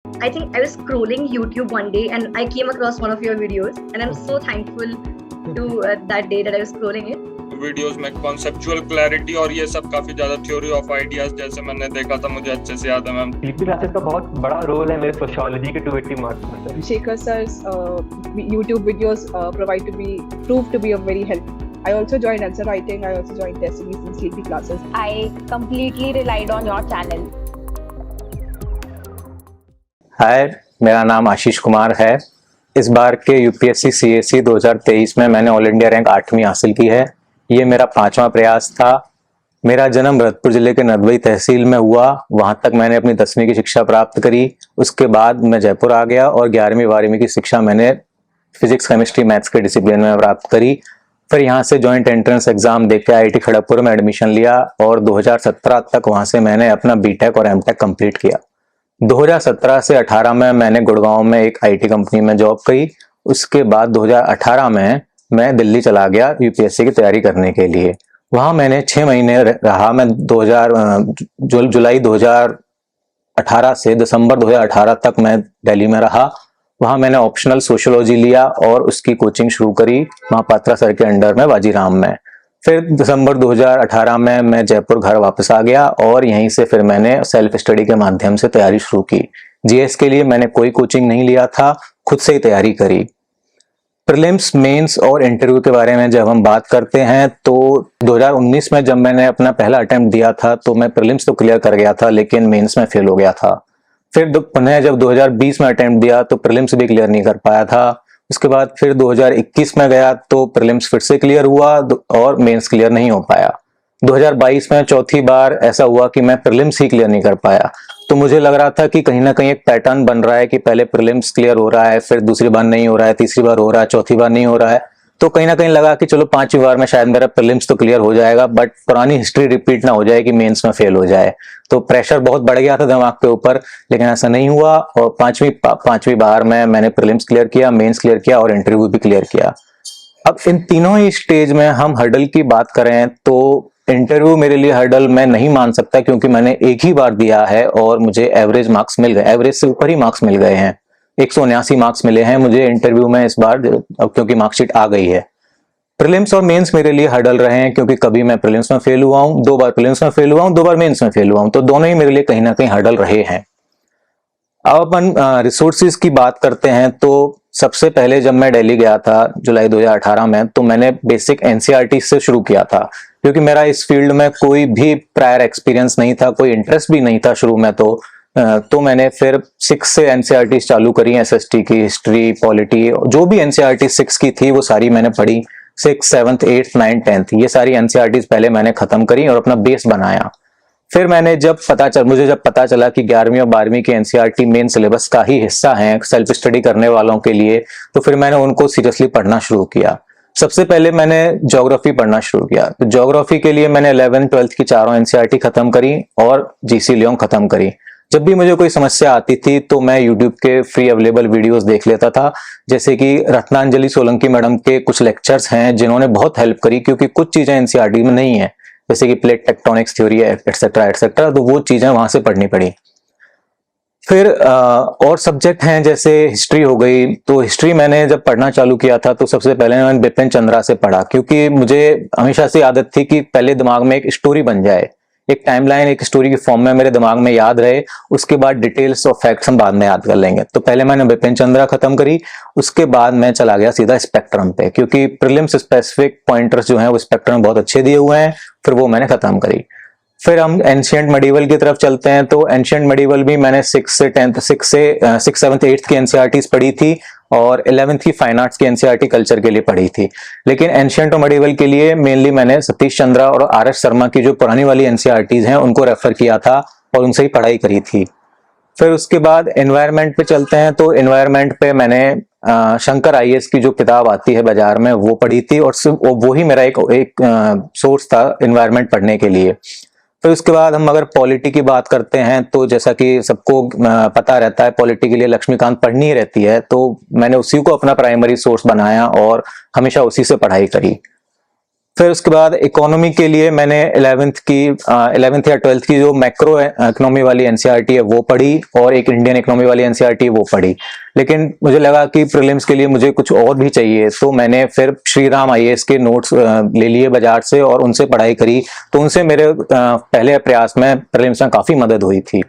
I think I was scrolling YouTube one day and I came across one of your videos, and I'm so thankful to that day that I was scrolling it. Videos में conceptual clarity और ये सब काफी ज्यादा theory of ideas जैसे मैंने देखा था, मुझे अच्छे से याद है मैम। पीपी क्लासेस का बहुत बड़ा रोल है मेरे सोशियोलॉजी के 280 मार्क्स में। Shekhar sir's YouTube videos proved to be of very help. I also joined answer writing. I also joined test series and sleepy classes. I completely relied on your channel. हाय, मेरा नाम आशीष कुमार है। इस बार के UPSC CSE 2023 में मैंने all India rank 8वीं हासिल की है। ये मेरा 5वां प्रयास था। मेरा जन्म भरतपुर जिले के नदबई तहसील में हुआ। वहां तक मैंने अपनी 10वीं की शिक्षा प्राप्त करी। उसके बाद मैं जयपुर आ गया और 11वीं 12वीं की शिक्षा मैंने फिजिक्स केमिस्ट्री मैथ्स के डिसिप्लिन में प्राप्त करी। फिर यहाँ से जॉइंट एंट्रेंस एग्जाम देके आईआईटी खड़गपुर में एडमिशन लिया और 2017 तक वहां से मैंने अपना बीटेक और एमटेक कंप्लीट किया। 2017 से 18 में मैंने गुड़गांव में एक आईटी कंपनी में जॉब करी। उसके बाद 2018 में मैं दिल्ली चला गया यूपीएससी की तैयारी करने के लिए। वहां मैंने 6 महीने रहा। मैं जुलाई 2018 से दिसंबर 2018 तक मैं दिल्ली में रहा। वहां मैंने ऑप्शनल सोशियोलॉजी लिया और उसकी कोचिंग शुरू करी महापात्रा सर के अंडर में बाजीराम में। फिर दिसंबर 2018 में मैं जयपुर घर वापस आ गया और यहीं से फिर मैंने सेल्फ स्टडी के माध्यम से तैयारी शुरू की। जीएस के लिए मैंने कोई कोचिंग नहीं लिया था, खुद से ही तैयारी करी। प्रीलिम्स, मेंस और इंटरव्यू के बारे में जब हम बात करते हैं तो 2019 में जब मैंने अपना पहला अटेम्प्ट दिया था तो मैं प्रीलिम्स तो क्लियर कर गया था, लेकिन मेंस में फेल हो गया था। फिर पुनः जब 2020 में अटेम्प्ट दिया तो प्रीलिम्स भी क्लियर नहीं कर पाया था। उसके बाद फिर 2021 में गया तो प्रीलिम्स फिर से क्लियर हुआ और मेंस क्लियर नहीं हो पाया। 2022 में चौथी बार ऐसा हुआ कि मैं प्रीलिम्स ही क्लियर नहीं कर पाया। तो मुझे लग रहा था कि कहीं ना कहीं एक पैटर्न बन रहा है कि पहले प्रीलिम्स क्लियर हो रहा है, फिर दूसरी बार नहीं हो रहा है, तीसरी बार हो रहा है, चौथी बार नहीं हो रहा है। तो कहीं ना कहीं लगा कि चलो 5वीं बार में शायद मेरा प्रीलिम्स तो क्लियर हो जाएगा, बट पुरानी हिस्ट्री रिपीट ना हो जाए कि मेंस में फेल हो जाए। तो प्रेशर बहुत बढ़ गया था दिमाग के ऊपर, लेकिन ऐसा नहीं हुआ और पांचवी बार में मैंने प्रीलिम्स क्लियर किया, मेंस क्लियर किया और इंटरव्यू भी क्लियर किया। अब इन तीनों ही स्टेज में हम हर्डल की बात करें तो इंटरव्यू मेरे लिए हर्डल मैं नहीं मान सकता, क्योंकि मैंने एक ही बार दिया है और मुझे एवरेज मार्क्स मिल गए, एवरेज से ऊपर ही मार्क्स मिल गए हैं। 179 मार्क्स मिले हैं मुझे इंटरव्यू में इस बार, क्योंकि मार्कशीट आ गई है। प्रीलिम्स और मेंस मेरे लिए हर्डल रहे हैं, क्योंकि कभी मैं प्रीलिम्स में फेल हुआ हूं, 2 बार प्रीलिम्स में फेल हुआ हूं, 2 बार मेंस में फेल हुआ हूं। तो दोनों ही मेरे लिए कहीं ना कहीं हर्डल रहे हैं। अब अपन रिसोर्सेज की बात करते हैं तो सबसे पहले जब मैं दिल्ली गया था जुलाई 2018 में, तो मैंने बेसिक एनसीईआरटी से शुरू किया था, क्योंकि मेरा इस फील्ड में कोई भी प्रायर एक्सपीरियंस नहीं था, कोई इंटरेस्ट भी नहीं था शुरू में। तो मैंने फिर 6 से एनसीईआरटी चालू करी, एसएसटी की, हिस्ट्री, पॉलिटी, जो भी एनसीईआरटी 6 की थी वो सारी मैंने पढ़ी। 6, 7, 8, 9, 10 ये सारी एनसीईआरटी पहले मैंने खत्म करी और अपना बेस बनाया। फिर मैंने मुझे जब पता चला कि 11वीं और 12वीं की एनसीईआरटी मेन सिलेबस का ही हिस्सा है सेल्फ स्टडी करने वालों के लिए, तो फिर मैंने उनको सीरियसली पढ़ना शुरू किया। सबसे पहले मैंने ज्योग्राफी पढ़ना शुरू किया। तो ज्योग्राफी के लिए मैंने 11th 12th की चारों एनसीईआरटी खत्म करी और जीसी लियोंग खत्म करी। जब भी मुझे कोई समस्या आती थी तो मैं यूट्यूब के फ्री अवेलेबल वीडियोस देख लेता था, जैसे कि रत्नांजलि सोलंकी मैडम के कुछ लेक्चर्स हैं जिन्होंने बहुत हेल्प करी, क्योंकि कुछ चीजें एनसीईआरटी में नहीं है, जैसे कि प्लेट टेक्टोनिक्स थ्योरी है एटसेट्रा एटसेट्रा, तो वो चीजें वहां से पढ़नी पड़ी। फिर और सब्जेक्ट हैं जैसे हिस्ट्री हो गई। तो हिस्ट्री मैंने जब पढ़ना चालू किया था तो सबसे पहले मैंने बिपिन चंद्रा से पढ़ा, क्योंकि मुझे हमेशा से आदत थी कि पहले दिमाग में एक स्टोरी बन जाए, एक टाइमलाइन एक स्टोरी की फॉर्म में मेरे दिमाग में याद रहे, उसके बाद डिटेल्स और फैक्ट्स हम बाद में याद कर लेंगे। तो पहले मैंने बिपिन चंद्रा खत्म करी, उसके बाद मैं चला गया सीधा स्पेक्ट्रम पे, क्योंकि प्रीलिम्स स्पेसिफिक पॉइंटर्स जो हैं वो स्पेक्ट्रम में बहुत अच्छे दिए हुए हैं। फिर वो मैंने खत्म करी। फिर हम एंशिएंट मेडिवल की तरफ चलते हैं। तो एंशिएंट मेडिवल भी मैंने 6 से 7th 8th की एनसीईआरटीज पढ़ी थी और 11th की फाइन आर्ट्स की एनसीईआरटी कल्चर के लिए पढ़ी थी। लेकिन एंशिएंट और मेडिवल के लिए मेनली मैंने सतीश चंद्रा और आर.एस. शर्मा की जो पुरानी वाली एनसीईआरटीज हैं उनको रेफर किया था और उनसे ही पढ़ाई करी थी। फिर उसके बाद एनवायरनमेंट पे चलते हैं। तो एनवायरनमेंट पे मैंने शंकर आईएएस की जो किताब आती है बाजार में वो पढ़ी थी और वो ही मेरा एक सोर्स था एनवायरनमेंट पढ़ने के लिए। फिर उसके बाद हम अगर पॉलिटी की बात करते हैं तो जैसा कि सबको पता रहता है पॉलिटी के लिए लक्ष्मीकांत पढ़नी ही रहती है, तो मैंने उसी को अपना प्राइमरी सोर्स बनाया और हमेशा उसी से पढ़ाई करी। फिर उसके बाद इकोनॉमी के लिए मैंने 11th या 12th की जो मैक्रो इकोनॉमी वाली एनसीईआरटी है वो पढ़ी, और एक इंडियन इकोनॉमी वाली एनसीईआरटी है वो पढ़ी। लेकिन मुझे लगा कि प्रीलिम्स के लिए मुझे कुछ और भी चाहिए, तो मैंने फिर श्री राम आईएएस के नोट्स ले लिए बाजार से और उनसे पढ़ाई करी। तो उनसे मेरे पहले प्रयास में प्रीलिम्स में काफी मदद हुई थी।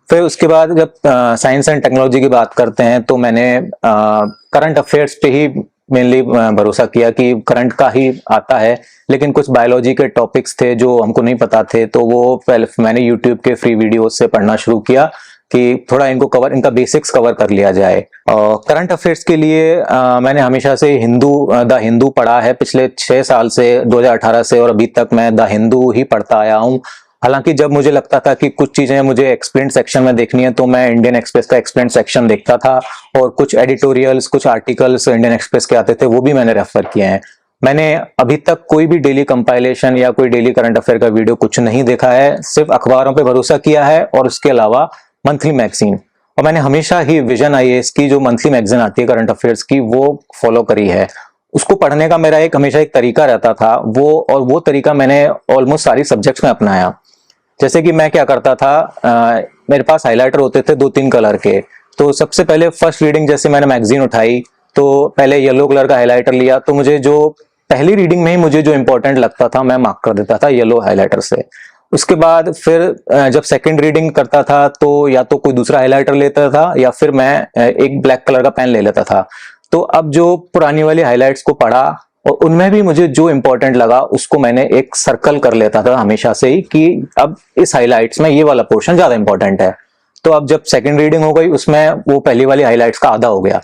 फिर उसके बाद जब साइंस एंड टेक्नोलॉजी की बात करते हैं तो मैंने करंट अफेयर्स पे ही मेनली भरोसा किया कि करंट का ही आता है, लेकिन कुछ बायोलॉजी के टॉपिक्स थे जो हमको नहीं पता थे, तो वो पहले मैंने यूट्यूब के फ्री वीडियोस से पढ़ना शुरू किया कि थोड़ा इनका बेसिक्स कवर कर लिया जाए। करंट अफेयर्स के लिए मैंने हमेशा से द हिंदू पढ़ा है, पिछले 6 साल से 2018 से, और अभी तक मैं द हिंदू ही पढ़ता आया हूँ। हालांकि जब मुझे लगता था कि कुछ चीजें मुझे एक्सप्लेन सेक्शन में देखनी है तो मैं इंडियन एक्सप्रेस का एक्सप्लेन सेक्शन देखता था, और कुछ एडिटोरियल्स, कुछ आर्टिकल्स इंडियन एक्सप्रेस के आते थे वो भी मैंने रेफर किए हैं। मैंने अभी तक कोई भी डेली कंपाइलेशन या कोई डेली करंट अफेयर का वीडियो कुछ नहीं देखा है, सिर्फ अखबारों पे भरोसा किया है, और उसके अलावा मंथली मैगजीन। और मैंने हमेशा ही विजन आईएएस की जो मंथली मैगजीन आती है करंट अफेयर्स की वो फॉलो करी है। उसको पढ़ने का मेरा हमेशा एक तरीका रहता था, वो तरीका मैंने ऑलमोस्ट सारी सब्जेक्ट्स में अपनाया। जैसे कि मैं क्या करता था, मेरे पास हाइलाइटर होते थे 2-3 कलर के, तो सबसे पहले फर्स्ट रीडिंग जैसे मैंने मैगजीन उठाई तो पहले येलो कलर का हाइलाइटर लिया, तो मुझे जो पहली रीडिंग में ही मुझे जो इंपॉर्टेंट लगता था मैं मार्क कर देता था येलो हाइलाइटर से। उसके बाद फिर जब सेकंड रीडिंग करता था तो या तो कोई दूसरा हाइलाइटर लेता था या फिर मैं एक ब्लैक कलर का पेन ले लेता था। तो अब जो पुरानी वाली हाइलाइट्स को पढ़ा और उनमें भी मुझे जो इंपॉर्टेंट लगा उसको मैंने एक सर्कल कर लेता था हमेशा से ही कि अब इस हाइलाइट्स में ये वाला पोर्शन ज्यादा इंपॉर्टेंट है। तो अब जब सेकंड रीडिंग हो गई उसमें वो पहली वाली हाइलाइट्स का आधा हो गया।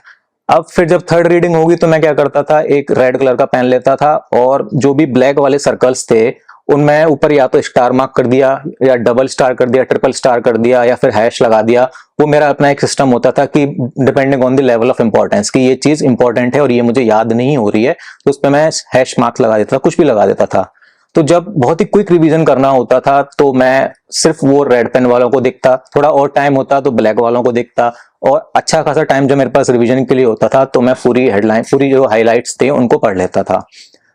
अब फिर जब थर्ड रीडिंग होगी तो मैं क्या करता था, एक रेड कलर का पेन लेता था और जो भी ब्लैक वाले सर्कल्स थे उनमें ऊपर या तो स्टार मार्क कर दिया या डबल स्टार कर दिया, ट्रिपल स्टार कर दिया या फिर हैश लगा दिया। वो मेरा अपना एक सिस्टम होता था कि depending on the level of importance कि ये चीज इंपॉर्टेंट है और ये मुझे याद नहीं हो रही है तो उस पर मैं हैश मार्क लगा देता था, कुछ भी लगा देता था। तो जब बहुत ही क्विक रिवीजन करना होता था तो मैं सिर्फ वो रेड पेन वालों को देखता, थोड़ा और टाइम होता तो ब्लैक वालों को देखता, और अच्छा खासा टाइम जो मेरे पास रिवीजन के लिए होता था तो मैं पूरी हेडलाइन, पूरी जो हाइलाइट्स थे उनको पढ़ लेता था।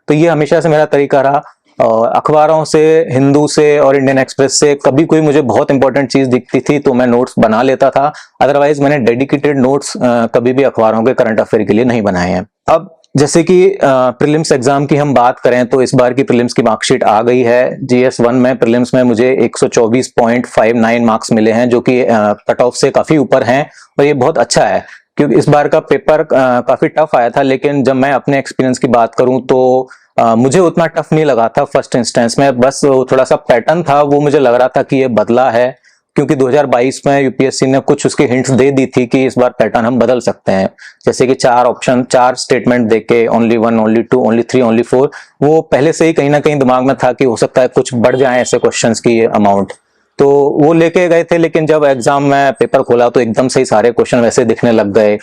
तो ये हमेशा से मेरा तरीका रहा। अखबारों से, हिंदू से और इंडियन एक्सप्रेस से कभी कोई मुझे बहुत इंपॉर्टेंट चीज दिखती थी तो मैं नोट्स बना लेता था, अदरवाइज मैंने डेडिकेटेड नोट्स कभी भी अखबारों के करंट अफेयर के लिए नहीं बनाए हैं। अब जैसे कि प्रीलिम्स एग्जाम की हम बात करें तो इस बार की प्रीलिम्स की मार्कशीट आ गई है। GS1 में प्रीलिम्स में मुझे 124.59 मार्क्स मिले हैं जो कि कट ऑफ से काफी ऊपर हैं और ये बहुत अच्छा है क्योंकि इस बार का पेपर काफी टफ आया था। लेकिन जब मैं अपने एक्सपीरियंस की बात करूं तो मुझे उतना टफ नहीं लगा था फर्स्ट इंस्टेंस में, बस थोड़ा सा पैटर्न था वो मुझे लग रहा था कि ये बदला है क्योंकि 2022 में यूपीएससी ने कुछ उसकी हिंट्स दे दी थी कि इस बार पैटर्न हम बदल सकते हैं, जैसे कि 4 ऑप्शन, 4 स्टेटमेंट देके ओनली 1, ओनली 2, ओनली 3, ओनली 4। वो पहले से ही कहीं ना कहीं दिमाग में था कि हो सकता है कुछ बढ़ जाए ऐसे क्वेश्चंस की अमाउंट, तो वो लेके गए थे। लेकिन जब एग्जाम में पेपर खोला तो एकदम से ही सारे क्वेश्चन वैसे दिखने लग गए,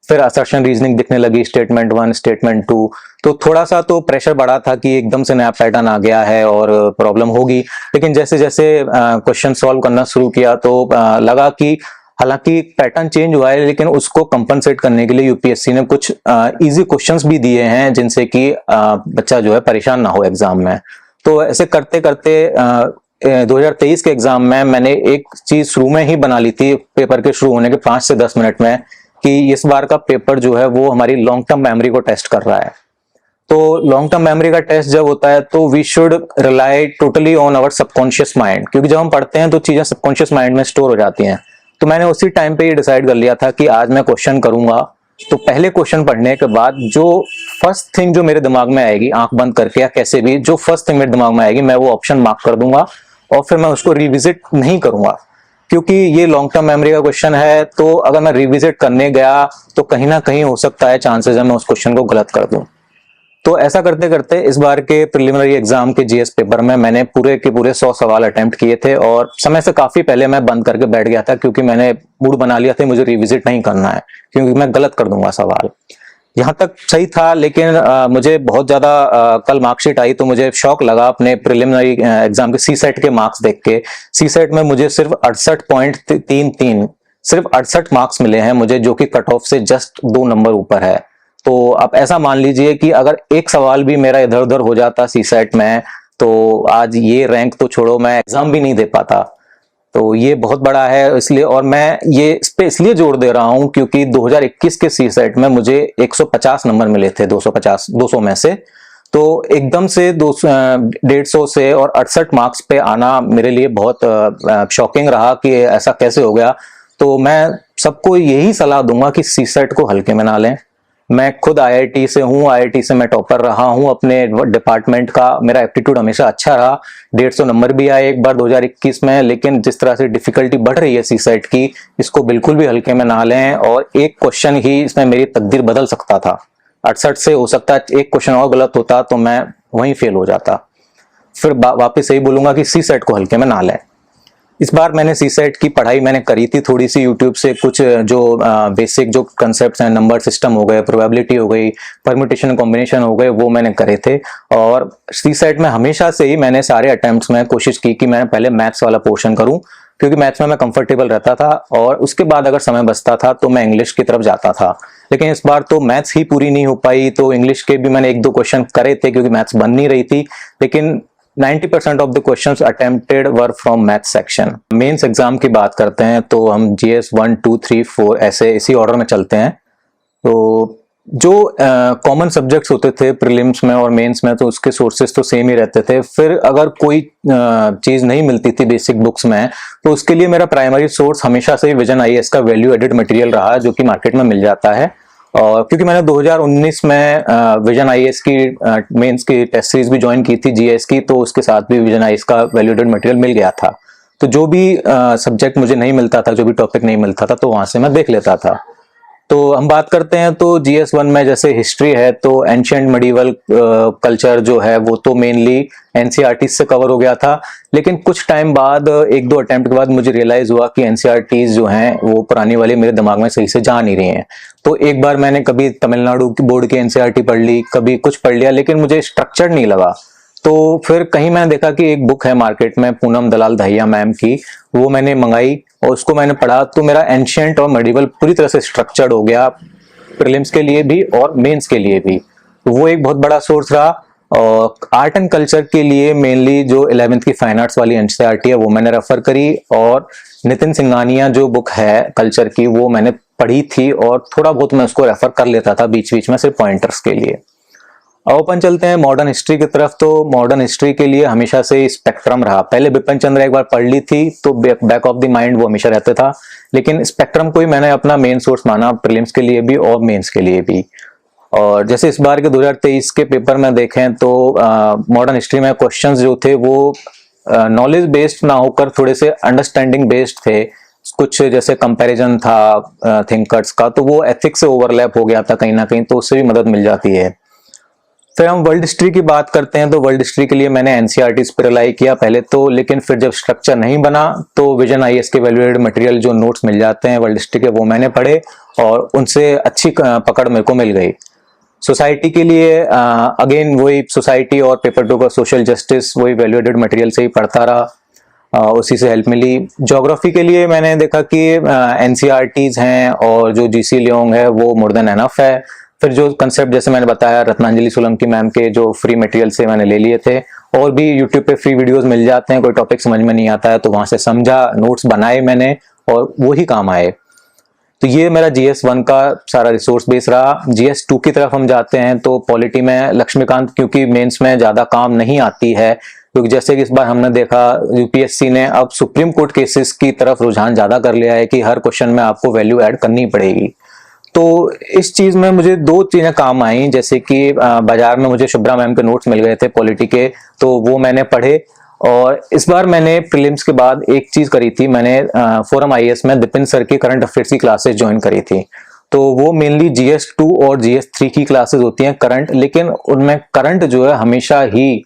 फिर असर्शन रीजनिंग दिखने लगी, स्टेटमेंट 1, स्टेटमेंट 2, तो थोड़ा सा तो प्रेशर बढ़ा था कि एकदम से नया पैटर्न आ गया है और प्रॉब्लम होगी। लेकिन जैसे जैसे क्वेश्चन सॉल्व करना शुरू किया तो लगा कि हालांकि पैटर्न चेंज हुआ है लेकिन उसको कंपनसेट करने के लिए यूपीएससी ने कुछ इजी क्वेश्चंस भी दिए हैं जिनसे कि बच्चा जो है परेशान ना हो एग्जाम में। तो ऐसे करते करते 2023 के एग्जाम में मैंने एक चीज शुरू में ही बना ली थी, पेपर के शुरू होने के 5 से 10 मिनट में, कि इस बार का पेपर जो है वो हमारी लॉन्ग टर्म मेमोरी को टेस्ट कर रहा है। तो लॉन्ग टर्म मेमोरी का टेस्ट जब होता है तो we should rely totally on our subconscious mind, क्योंकि जब हम पढ़ते हैं तो चीजें सबकॉन्शियस माइंड में स्टोर हो जाती हैं। तो मैंने उसी टाइम पे ये डिसाइड कर लिया था कि आज मैं क्वेश्चन करूंगा तो पहले क्वेश्चन पढ़ने के बाद जो फर्स्ट थिंग जो मेरे दिमाग में आएगी, आंख बंद करके या कैसे भी, जो फर्स्ट थिंग मेरे दिमाग में आएगी मैं वो ऑप्शन मार्क कर दूंगा और फिर मैं उसको रिविजिट नहीं करूंगा, क्योंकि ये लॉन्ग टर्म मेमोरी का क्वेश्चन है। तो अगर मैं रिविजिट करने गया तो कहीं ना कहीं हो सकता है चांसेस है मैं उस क्वेश्चन को गलत कर दूं। तो ऐसा करते करते इस बार के प्रिलिमिनरी एग्जाम के जीएस पेपर में मैंने पूरे के पूरे 100 सवाल अटेम्प्ट किए थे और समय से काफी पहले मैं बंद करके बैठ गया था क्योंकि मैंने मूड बना लिया था मुझे रिविजिट नहीं करना है क्योंकि मैं गलत कर दूंगा सवाल। यहाँ तक सही था, लेकिन मुझे बहुत ज्यादा कल मार्कशीट आई तो मुझे शॉक लगा अपने प्रिलिमिनरी एग्जाम के सीसेट के मार्क्स देख के। सीसेट में मुझे सिर्फ 68.33 सिर्फ 68 मार्क्स मिले हैं मुझे, जो कि कट ऑफ से जस्ट 2 नंबर ऊपर है। तो आप ऐसा मान लीजिए कि अगर एक सवाल भी मेरा इधर उधर हो जाता सीसेट में तो आज ये रैंक तो छोड़ो, मैं एग्जाम भी नहीं दे पाता। तो ये बहुत बड़ा है इसलिए, और मैं ये इस पे इसलिए जोर दे रहा हूं क्योंकि 2021 के सीसेट में मुझे 150 नंबर मिले थे 200 में से। तो एकदम से 150 से और 68 मार्क्स पे आना मेरे लिए बहुत शॉकिंग रहा कि ऐसा कैसे हो गया। तो मैं सबको यही सलाह दूंगा कि सीसेट को हल्के में ना लें। मैं खुद आईआईटी से हूँ, आईआईटी से मैं टॉपर रहा हूँ अपने डिपार्टमेंट का, मेरा एप्टीट्यूड हमेशा अच्छा रहा, 150 नंबर भी आए एक बार 2021 में। लेकिन जिस तरह से डिफिकल्टी बढ़ रही है सीसेट की, इसको बिल्कुल भी हल्के में ना लें। और एक क्वेश्चन ही इसमें मेरी तकदीर बदल सकता था, 68 से हो सकता है एक क्वेश्चन और गलत होता तो मैं वहीं फेल हो जाता। फिर वापस यही बोलूंगा कि सीसेट को हल्के में ना लें। इस बार मैंने सीसेट की पढ़ाई मैंने करी थी थोड़ी सी यूट्यूब से, कुछ जो बेसिक जो कंसेप्ट्स हैं, नंबर सिस्टम हो गए, प्रोबेबिलिटी हो गई, परम्यूटेशन कॉम्बिनेशन हो गए, वो मैंने करे थे। और सीसेट में हमेशा से ही मैंने सारे अटेम्प्ट्स में कोशिश की कि मैं पहले मैथ्स वाला पोर्शन करूं, क्योंकि मैथ्स में मैं कंफर्टेबल रहता था और उसके बाद अगर समय बचता था तो मैं इंग्लिश की तरफ जाता था। लेकिन इस बार तो मैथ्स ही पूरी नहीं हो पाई, तो इंग्लिश के भी मैंने 1-2 क्वेश्चन करे थे क्योंकि मैथ्स बन नहीं रही थी। लेकिन 90% of the questions attempted were from math section. Mains exam की बात करते हैं तो हम जीएस 1, 2, 3, 4 ऐसे इसी ऑर्डर में चलते हैं। तो जो कॉमन सब्जेक्ट्स होते थे प्रीलिम्स में और मेंस में, तो उसके सोर्सेज तो सेम ही रहते थे। फिर अगर कोई चीज नहीं मिलती थी बेसिक बुक्स में, तो उसके लिए मेरा प्राइमरी सोर्स हमेशा से विजन आईएएस का वैल्यू एडेड मटेरियल रहा, जो कि मार्केट में मिल जाता है। और क्योंकि मैंने 2019 में विजन आईएएस की मेंस की टेस्ट सीरीज भी ज्वाइन की थी जीएस की, तो उसके साथ भी विजन आईएएस का वैल्यू एडेड मटेरियल मिल गया था। तो जो भी सब्जेक्ट मुझे नहीं मिलता था, जो भी टॉपिक नहीं मिलता था, तो वहां से मैं देख लेता था। तो हम बात करते हैं तो जीएस 1 में जैसे हिस्ट्री है तो एंशिएंट मेडिवल कल्चर जो है वो तो मेनली एनसीईआरटी से कवर हो गया था। लेकिन कुछ टाइम बाद 1-2 अटेम्प्ट के बाद मुझे रियलाइज हुआ कि एनसीईआरटी जो हैं वो पुरानी वाली मेरे दिमाग में सही से जा नहीं रही हैं। तो एक बार मैंने कभी तमिलनाडु की बोर्ड की एनसीईआरटी पढ़ ली, कभी कुछ पढ़ लिया, लेकिन मुझे स्ट्रक्चर नहीं लगा। तो फिर कहीं मैंने देखा कि एक बुक है मार्केट में पूनम दलाल दहिया मैम की, वो मैंने मंगाई और उसको मैंने पढ़ा, तो मेरा एंशिएंट और मेडिवल पूरी तरह से स्ट्रक्चर्ड हो गया, प्रीलिम्स के लिए भी और मेंस के लिए भी। तो वो एक बहुत बड़ा सोर्स रहा। और आर्ट एंड कल्चर के लिए मेनली जो 11th की फाइन आर्ट्स वाली एनसीईआरटी है वो मैंने रेफर करी, और नितिन सिंघानिया जो बुक है कल्चर की वो मैंने पढ़ी थी, और थोड़ा बहुत मैं उसको रेफर कर लेता था बीच बीच में सिर्फ पॉइंटर्स के लिए। अब अपन चलते हैं मॉडर्न हिस्ट्री की तरफ। तो मॉडर्न हिस्ट्री के लिए हमेशा से स्पेक्ट्रम रहा। पहले बिपिन चंद्र एक बार पढ़ ली थी तो बैक ऑफ द माइंड वो हमेशा रहता था, लेकिन स्पेक्ट्रम को ही मैंने अपना मेन सोर्स माना प्रीलिम्स के लिए भी और मेंस के लिए भी। और जैसे इस बार के 2023 के पेपर में देखें तो मॉडर्न हिस्ट्री में क्वेश्चंस जो थे वो नॉलेज बेस्ड ना होकर थोड़े से अंडरस्टैंडिंग बेस्ड थे। कुछ जैसे कंपैरिजन था थिंकर्स का, तो वो एथिक्स से ओवरलैप हो गया था कहीं ना कहीं, तो उससे भी मदद मिल जाती है। फिर हम वर्ल्ड हिस्ट्री की बात करते हैं तो वर्ल्ड हिस्ट्री के लिए मैंने एनसीईआरटी पर रिलाई किया पहले तो, लेकिन फिर जब स्ट्रक्चर नहीं बना तो विजन आईएएस के वैल्यू एडेड मटेरियल जो नोट्स मिल जाते हैं वर्ल्ड हिस्ट्री के, वो मैंने पढ़े और उनसे अच्छी पकड़ मेरे को मिल गई। सोसाइटी के लिए अगेन वही सोसाइटी और पेपर 2 का सोशल जस्टिस वही वैल्यू एडेड मटेरियल से ही पढ़ता रहा, उसी से हेल्प मिली। ज्योग्राफी के लिए मैंने देखा कि एनसीईआरटीज हैं और जो जीसी लियोंग है वो मोर देन एनफ है। फिर जो कंसेप्ट जैसे मैंने बताया रत्नांजलि सोलंकी मैम के जो फ्री मटेरियल से मैंने ले लिए थे, और भी यूट्यूब पे फ्री वीडियोस मिल जाते हैं, कोई टॉपिक समझ में नहीं आता है तो वहां से समझा, नोट्स बनाए मैंने और वो ही काम आए। तो ये मेरा जीएस 1 का सारा रिसोर्स बेस रहा। जीएस 2 की तरफ हम जाते हैं तो पॉलिटी में लक्ष्मीकांत क्योंकि मेंस में ज्यादा काम नहीं आती है, क्योंकि जैसे कि इस बार हमने देखा यूपीएससी ने अब सुप्रीम कोर्ट केसेस की तरफ रुझान ज्यादा कर लिया है कि हर क्वेश्चन में आपको वैल्यू ऐड करनी पड़ेगी। तो इस चीज में मुझे 2 चीजें काम आई, जैसे कि बाजार में मुझे शुभ्रा मैम के नोट्स मिल गए थे पॉलिटी के, तो वो मैंने पढ़े। और इस बार मैंने प्रीलिम्स के बाद एक चीज करी थी, मैंने फोरम आईएएस में दिपिन सर की करंट अफेयर्स की क्लासेस ज्वाइन करी थी। तो वो मेनली जीएस 2 और जीएस 3 की क्लासेस होती हैं करंट, लेकिन उनमें करंट जो है हमेशा ही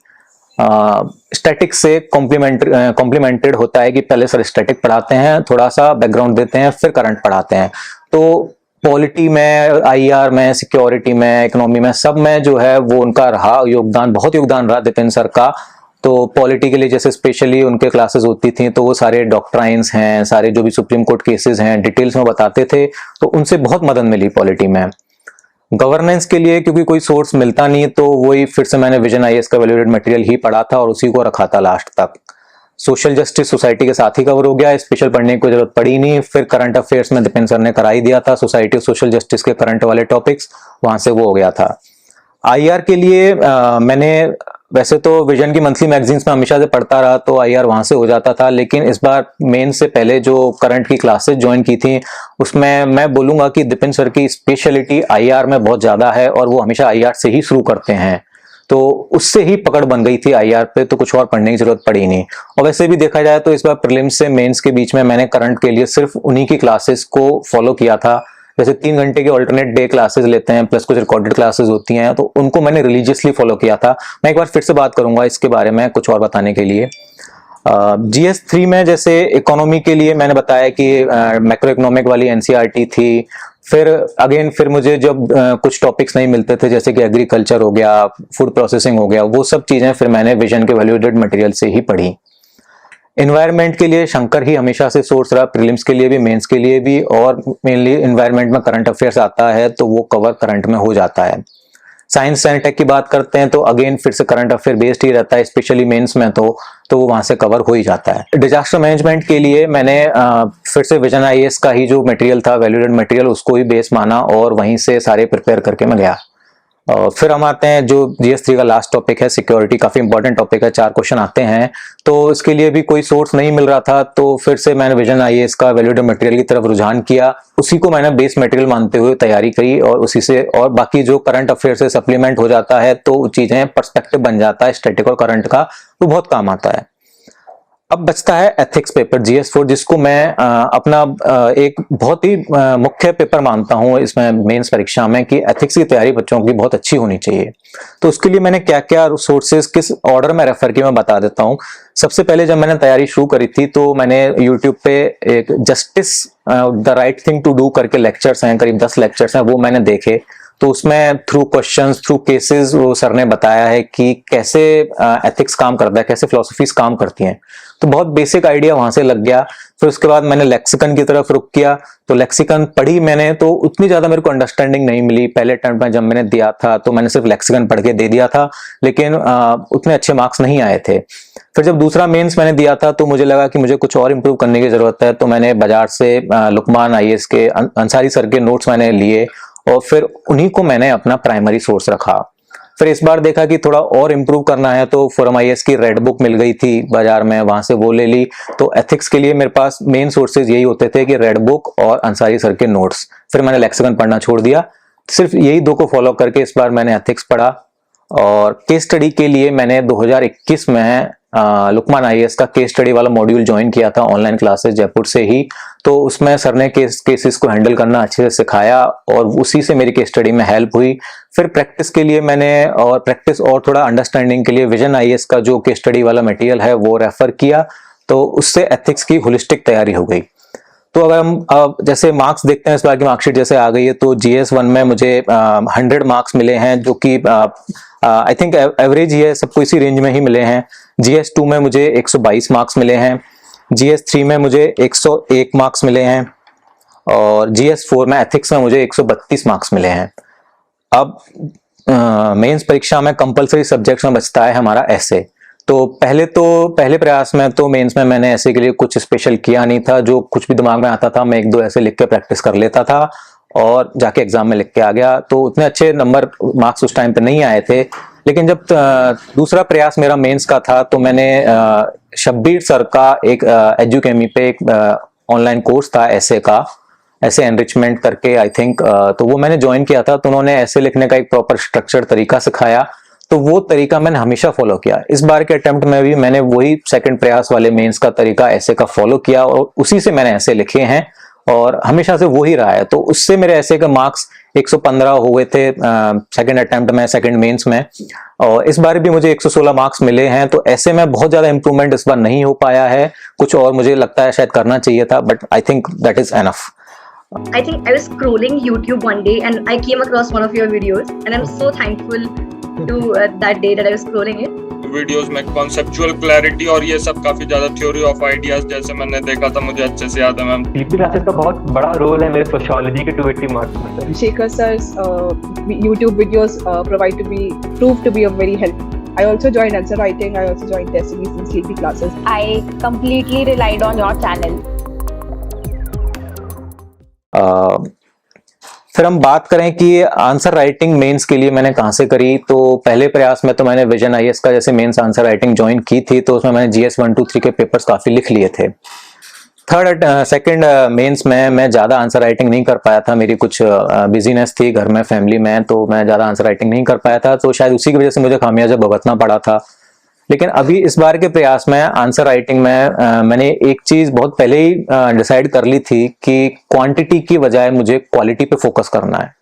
स्टैटिक से कॉम्प्लीमेंटेड होता है कि पहले सर स्टैटिक पढ़ाते हैं, थोड़ा सा बैकग्राउंड देते हैं, फिर करंट पढ़ाते हैं। तो पॉलिटी में, आईआर में, सिक्योरिटी में, इकोनॉमी में, सब में जो है वो उनका रहा योगदान, बहुत योगदान रहा दिपिन सर का। तो पॉलिटी के लिए जैसे स्पेशली उनके क्लासेस होती थी तो वो सारे डॉक्ट्राइंस हैं, सारे जो भी सुप्रीम कोर्ट केसेस हैं डिटेल्स में बताते थे, तो उनसे बहुत मदद मिली पॉलिटी में। गवर्नेंस के लिए क्योंकि कोई सोर्स मिलता नहीं तो वही फिर से मैंने विजन आईएएस का वैल्यूएटेड मटेरियल ही पढ़ा था और उसी को रखा था लास्ट तक। सोशल जस्टिस सोसाइटी के साथ ही कवर हो गया, स्पेशल पढ़ने की जरूरत पड़ी नहीं। फिर करंट अफेयर्स में दीपेन सर ने करा ही दिया था, सोसाइटी और सोशल जस्टिस के करंट वाले टॉपिक्स वहां से वो हो गया था। आईआर के लिए मैंने वैसे तो विजन की मंथली मैगजीन्स में हमेशा से पढ़ता रहा तो आईआर वहां से हो जाता था, लेकिन इस बार मेन से पहले जो करंट की क्लासेस ज्वाइन की थी उसमें मैं बोलूंगा कि दीपेन सर की स्पेशलिटी आईआर में बहुत ज्यादा है और वो हमेशा आईआर से ही शुरू करते हैं, तो उससे ही पकड़ बन गई थी आईआर पे, तो कुछ और पढ़ने की जरूरत पड़ी नहीं। और वैसे भी देखा जाए तो इस बार प्रीलिम्स से मेंस के बीच में मैंने करंट के लिए सिर्फ उन्हीं की क्लासेस को फॉलो किया था। जैसे 3 घंटे के ऑल्टरनेट डे क्लासेस लेते हैं प्लस कुछ रिकॉर्डेड क्लासेस होती हैं, तो उनको मैंने रिलीजियसली फॉलो किया था। मैं एक बार फिर से बात करूंगा इसके बारे में कुछ और बताने के लिए। जीएस 3 में जैसे इकोनॉमी के लिए मैंने बताया कि मैक्रो इकोनॉमिक वाली एनसीईआरटी थी। फिर मुझे जब कुछ टॉपिक्स नहीं मिलते थे जैसे कि एग्रीकल्चर हो गया, फूड प्रोसेसिंग हो गया, वो सब चीजें फिर मैंने विजन के वैल्यूएटेड मटेरियल से ही पढ़ी। एनवायरनमेंट के लिए शंकर ही हमेशा से सोर्स रहा, प्रीलिम्स के लिए भी मेंस के लिए भी, और मेनली एनवायरनमेंट में करंट अफेयर्स आता है तो वो कवर करंट में हो जाता है। साइंस एंड टेक की बात करते हैं तो अगेन फिर से करंट अफेयर बेस्ड ही रहता है, स्पेशली मेंस में तो वो वहां से कवर हो ही जाता है। डिजास्टर मैनेजमेंट के लिए मैंने फिर से विजन आईएएस का ही जो मटेरियल था वैल्यूएटेड मटेरियल उसको ही बेस माना और वहीं से सारे प्रिपेयर करके मैं गया। फिर हम आते हैं जो जीएस3 का लास्ट टॉपिक है सिक्योरिटी, काफी इंपॉर्टेंट टॉपिक है, 4 क्वेश्चन आते हैं। तो इसके लिए भी कोई सोर्स नहीं मिल रहा था तो फिर से मैंने विजन आईएएस का वैल्यूएटेड मटेरियल की तरफ रुझान किया, उसी को मैंने बेस मटेरियल मानते हुए तैयारी करी और उसी से, और बाकी जो करंट अफेयर से सप्लीमेंट हो जाता है तो चीजें पर्सपेक्टिव बन जाता है स्टैटिक और करंट का, वो बहुत काम आता है। अब बचता है एथिक्स पेपर जीएस4, जिसको मैं अपना एक बहुत ही मुख्य पेपर मानता हूं इसमें मेंस परीक्षा में, कि एथिक्स की तैयारी बच्चों की बहुत अच्छी होनी चाहिए। तो उसके लिए मैंने क्या क्या सोर्सेज किस ऑर्डर में रेफर किया मैं बता देता हूं। सबसे पहले जब मैंने तैयारी शुरू करी थी तो मैंने यूट्यूब पे एक justice the right thing to do करके लेक्चर्स हैं, करीब 10 लेक्चर्स हैं, वो मैंने देखे। तो उसमें थ्रू क्वेश्चंस, थ्रू केसेस वो सर ने बताया है कि कैसे एथिक्स काम करता है, कैसे फिलोसफीज काम करती हैं, तो बहुत बेसिक आइडिया वहां से लग गया। फिर उसके बाद मैंने लेक्सिकन की तरफ रुक किया, तो लेक्सिकन पढ़ी मैंने, तो उतनी ज्यादा मेरे को अंडरस्टैंडिंग नहीं मिली। पहले अटेम्प्ट में जब मैंने दिया था तो मैंने सिर्फ लेक्सिकन पढ़ के दे दिया था, लेकिन उतने अच्छे मार्क्स नहीं आए थे। फिर जब दूसरा मेंस मैंने दिया था तो मुझे लगा कि मुझे कुछ और इम्प्रूव करने की जरूरत है, तो मैंने बाजार से लुकमान आईएएस के अंसारी सर के नोट्स मैंने लिए और फिर उन्हीं को मैंने अपना प्राइमरी सोर्स रखा। फिर इस बार देखा कि थोड़ा और इम्प्रूव करना है तो फोरम आईएएस की रेड बुक मिल गई थी बाजार में, वहां से वो ले ली। तो एथिक्स के लिए मेरे पास मेन सोर्सेज यही होते थे कि रेड बुक और अंसारी सर के नोट्स। फिर मैंने लेक्सिकन पढ़ना छोड़ दिया, सिर्फ यही 2 को फॉलो करके इस बार मैंने एथिक्स पढ़ा। और केस स्टडी के लिए मैंने 2021 में लुकमान आईएएस का केस स्टडी वाला मॉड्यूल ज्वाइन किया था ऑनलाइन क्लासेस जयपुर से ही। तो उसमें सर ने केसेस को हैंडल करना अच्छे से सिखाया और उसी से मेरी केस स्टडी में हेल्प हुई। फिर प्रैक्टिस के लिए मैंने प्रैक्टिस और थोड़ा अंडरस्टैंडिंग के लिए विजन आईएएस का जो केस स्टडी वाला मटेरियल है वो रेफर किया, तो उससे एथिक्स की होलिस्टिक तैयारी हो गई। तो अगर हम जैसे मार्क्स देखते हैं, इस बार की मार्कशीट जैसे आ गई है, तो जीएस1 में मुझे 100 मार्क्स मिले हैं, जो कि आई थिंक एवरेज ही है, सबको इसी रेंज में ही मिले हैं। जीएस2 में मुझे 122 मार्क्स मिले हैं, जीएस3 में मुझे 101 मार्क्स मिले हैं और जीएस4 में एथिक्स में मुझे 132 मार्क्स मिले हैं। अब मेंस परीक्षा में कंपलसरी सब्जेक्ट्स में बचता है हमारा ऐसे। तो पहले प्रयास में तो मेंस में मैंने ऐसे के लिए कुछ स्पेशल किया नहीं था, जो कुछ भी दिमाग में आता था मैं 1-2 ऐसे लिख के प्रैक्टिस कर लेता था और जाके एग्जाम में लिख के आ गया। तो उतने अच्छे नंबर मार्क्स उस टाइम पे नहीं आए थे। लेकिन जब दूसरा प्रयास मेरा मेंस का था तो मैंने शब्बीर सर का एक एजुकेमी पे एक ऑनलाइन कोर्स था ऐसे एनरिचमेंट करके आई थिंक, तो वो मैंने ज्वाइन किया था। तो उन्होंने ऐसे लिखने का एक प्रॉपर स्ट्रक्चर तरीका सिखाया, तो वो तरीका मैंने हमेशा फॉलो किया। इस बार के अटेम्प्ट में भी मैंने वही सेकंड प्रयास वाले मेंस का तरीका ऐसे का फॉलो किया और उसी से मैंने ऐसे लिखे हैं और हमेशा से वो ही रहा है। तो उससे मेरे ऐसे के मार्क्स 115 हुए थे सेकंड अटेम्प्ट में, सेकंड मेंस में, और इस बार भी मुझे 116 मार्क्स मिले हैं। तो ऐसे में बहुत ज्यादा इंप्रूवमेंट इस बार नहीं हो पाया है, कुछ और मुझे लगता है शायद करना चाहिए था, but I think that is enough. I think I was scrolling YouTube one day and I came across one of your videos and I'm so thankful to that day that I was scrolling it. Videos में conceptual clarity और ये सब काफी ज्यादा theory of ideas जैसे मैंने देखा था, मुझे अच्छे से याद है मैम। सीपी क्लासेस का बहुत बड़ा रोल है मेरे सोशियोलॉजी के 280 मार्क्स में sir. Shekhar sir's YouTube videos prove to be of very help. I also joined answer writing. I also joined test series and sleepy classes. I completely relied on your channel. फिर हम बात करें कि answer writing mains के लिए मैंने कहाँ से करी, तो पहले प्रयास में तो मैंने विजन आईएएस का जैसे मेंस आंसर राइटिंग ज्वाइन की थी, तो उसमें मैंने जीएस 1, 2, 3 के पेपर्स काफी लिख लिए थे। सेकंड मेंस में मैं ज़्यादा आंसर राइटिंग नहीं कर पाया था, मेरी कुछ बिजीनेस थी घर में, फैमिली में, तो मैं ज़्यादा आंसर राइटिंग नहीं कर पाया था, तो शायद उसी की वजह से मुझे खामियाजा भुगतना पड़ा था। लेकिन अभी इस बार के प्रयास में आंसर राइटिंग में मैंने एक चीज़ बहुत पहले ही डिसाइड कर ली थी कि क्वांटिटी की बजाय मुझे क्वालिटी पे फोकस करना है।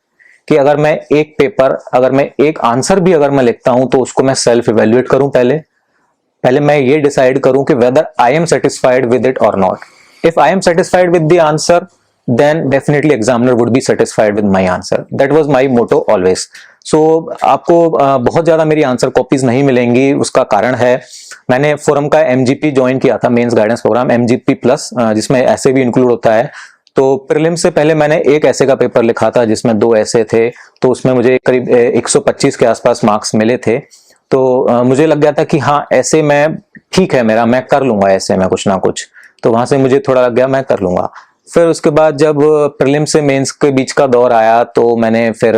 कि अगर मैं एक पेपर, अगर मैं एक आंसर भी अगर मैं लिखता हूँ तो उसको मैं सेल्फ इवेल्युएट करूँ, पहले मैं ये डिसाइड करूँ कि whether I am satisfied with it और not. If I am satisfied with the answer, then definitely examiner would be satisfied with my answer. That was my motto always. So आपको बहुत ज़्यादा मेरी आंसर कॉपीज नहीं मिलेंगी, उसका कारण है मैंने फोरम का MGP ज्वाइन किया था, mains guidance programme MGP plus, जिसमें ऐसे भी इंक्लूड होता है। तो प्रीलिम से पहले मैंने एक ऐसे का पेपर लिखा था जिसमें 2 ऐसे थे, तो उसमें मुझे करीब 125 के आसपास मार्क्स मिले थे। तो मुझे लग गया था कि हाँ ऐसे में ठीक है मेरा, मैं कर लूंगा ऐसे में कुछ ना कुछ, तो वहां से मुझे थोड़ा लग गया मैं कर लूंगा। फिर उसके बाद जब प्रीलिम से मेंस के बीच का दौर आया तो मैंने फिर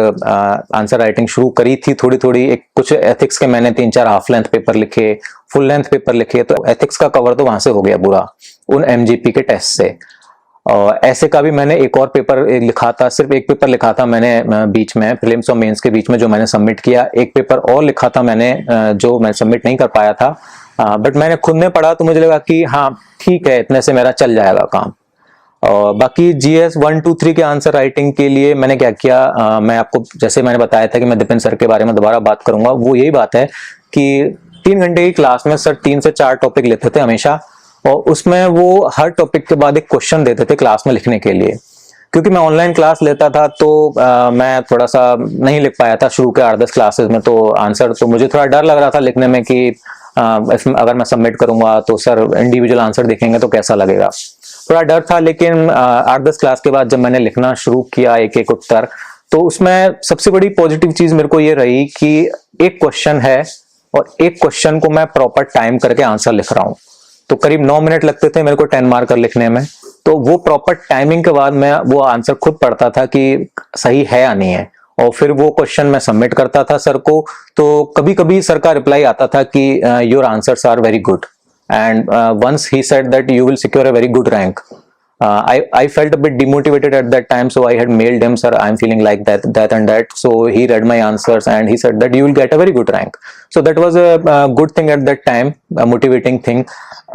आंसर राइटिंग शुरू करी थी थोड़ी थोड़ी। एक कुछ एथिक्स के मैंने 3-4 हाफ लेंथ पेपर लिखे, फुल लेंथ पेपर लिखे, तो एथिक्स का कवर तो वहां से हो गया पूरा उन MGP के टेस्ट से। और ऐसे का भी मैंने एक और पेपर लिखा था, सिर्फ एक पेपर लिखा था मैंने बीच में, प्रीलिम्स और मेंस के बीच में, जो मैंने सबमिट किया। एक पेपर और लिखा था मैंने जो मैं सबमिट नहीं कर पाया था, बट मैंने खुद में पढ़ा तो मुझे लगा कि हाँ ठीक है, इतने से मेरा चल जाएगा काम। और बाकी GS 1, 2, 3 के आंसर राइटिंग के लिए मैंने क्या किया, मैं आपको जैसे मैंने बताया था कि मैं दीपेन सर के बारे में दोबारा बात करूंगा, वो यही बात है कि 3 घंटे की क्लास में सर 3 से 4 टॉपिक लेते थे हमेशा, और उसमें वो हर टॉपिक के बाद एक क्वेश्चन देते थे क्लास में लिखने के लिए। क्योंकि मैं ऑनलाइन क्लास लेता था तो मैं थोड़ा सा नहीं लिख पाया था शुरू के 8-10 क्लासेस में, तो आंसर तो मुझे थोड़ा डर लग रहा था लिखने में कि अगर मैं सबमिट करूंगा तो सर इंडिविजुअल आंसर देखेंगे तो कैसा लगेगा, थोड़ा डर था। लेकिन 8-10 क्लास के बाद जब मैंने लिखना शुरू किया एक उत्तर, तो उसमें सबसे बड़ी पॉजिटिव चीज मेरे को ये रही कि एक क्वेश्चन है और एक क्वेश्चन को मैं प्रॉपर टाइम करके आंसर लिख रहा हूँ। तो करीब 9 मिनट लगते थे मेरे को 10 मार्कर लिखने में, तो वो प्रॉपर टाइमिंग के बाद मैं वो आंसर खुद पढ़ता था कि सही है या नहीं है, और फिर वो क्वेश्चन मैं सबमिट करता था सर को। तो कभी कभी सर का रिप्लाई आता था कि your answers are very good, and once he said that you will secure a very good rank. I felt a bit demotivated at that time, so I had mailed him, sir, I'm feeling like that and that. So he read my answers and he said that you will get a very good rank. So that was a good thing at that time, a motivating thing.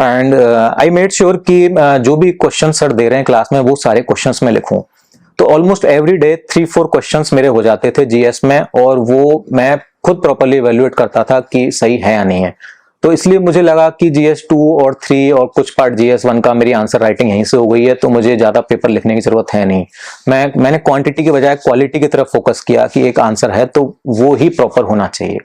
And I made sure कि जो भी question sir दे रहे हैं class में वो सारे questions में लिखूं। तो ऑलमोस्ट एवरी डे 3-4 क्वेश्चंस मेरे हो जाते थे GS में, और वो मैं खुद प्रॉपरली इवेल्युएट करता था कि सही है या नहीं है। तो इसलिए मुझे लगा कि GS 2 और 3 और कुछ पार्ट GS 1 का मेरी आंसर राइटिंग यहीं से हो गई है, तो मुझे ज्यादा पेपर लिखने की जरूरत है नहीं। मैंने क्वांटिटी की बजाय क्वालिटी की तरफ फोकस किया कि एक आंसर है तो वो ही प्रॉपर होना चाहिए,